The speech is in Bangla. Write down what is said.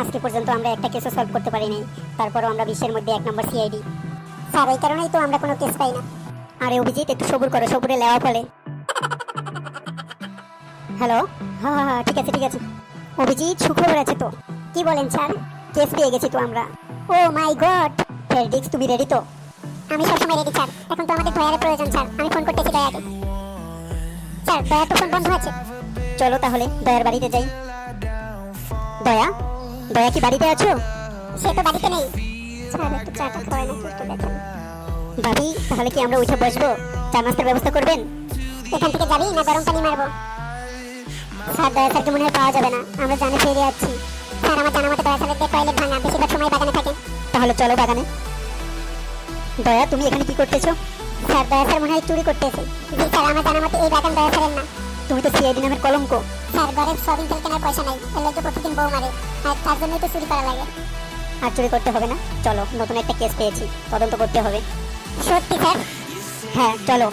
আজকে পর্যন্ত আমরা একটা কেসও সলভ করতে পারিনি, তারপরও আমরা বিশ্বের মধ্যে 1 নম্বর সিআইডি। স্যার এই কারণেই তো আমরা কোনো কেস পাই না। আরে অভিজিৎ, একটু সবুর করো, সবুরে লেওয়া ফলে। হ্যালো, হ্যাঁ হ্যাঁ হ্যাঁ, ঠিক আছে ঠিক আছে। অভিজিৎ, সুখবর আছে তো? কি বলেন স্যার? কেস পেয়ে গেছি তো আমরা। ও মাই গড! ফেরডিক্স, তুমি রেডি তো? আমি সবসময় রেডি স্যার। এখন তো আমাদের দয়ার প্রয়োজন স্যার। আমি ফোন করতেছি দয়াকে। স্যার, দয়ার তো ফোন বন্ধ আছে। চলো তাহলে দয়ার বাড়িতে যাই। দয়া, দয়া কি বাড়িতে আছো? সে তো বাড়িতে নেই স্যার। একটু চাটা খাওয়াই না একটু দেখেন। ভাবি, তাহলে কি আমরা উঠে বসবো? চা নাস্তার ব্যবস্থা করবেন? এখান থেকে যাবি না গরম পানি মারবো? স্যার, দয়া স্যারকে মনে হয় পাওয়া যাবে না। আমরা জানে ফিরে যাচ্ছি। স্যার, আমার জানা মতো দয়া স্যারের টয়লেট ভাঙা, বেশিরভাগ সময় বাগানে থাকে। তাহলে চলো বাগানে। দয়া, তুমি এখানে কি করতেছো? স্যার, দয়া স্যার মনে হয় চুরি করতেছে। জি স্যার, আমার জানা মতো এই বাগান দয়া স্যারের না। তুমি তো সিআইডি নামের কলঙ্ক। স্যার, ঘরের সবিন তেল কেনার পয়সা নাই, এর লাগে প্রতিদিন বউ মারে, আর তার জন্যই তো চুরি করা লাগে। আর চুরি করতে হবে না, চলো নতুন একটা কেস পেয়েছি, তদন্ত করতে হবে। সত্যি স্যার? হ্যাঁ চলো।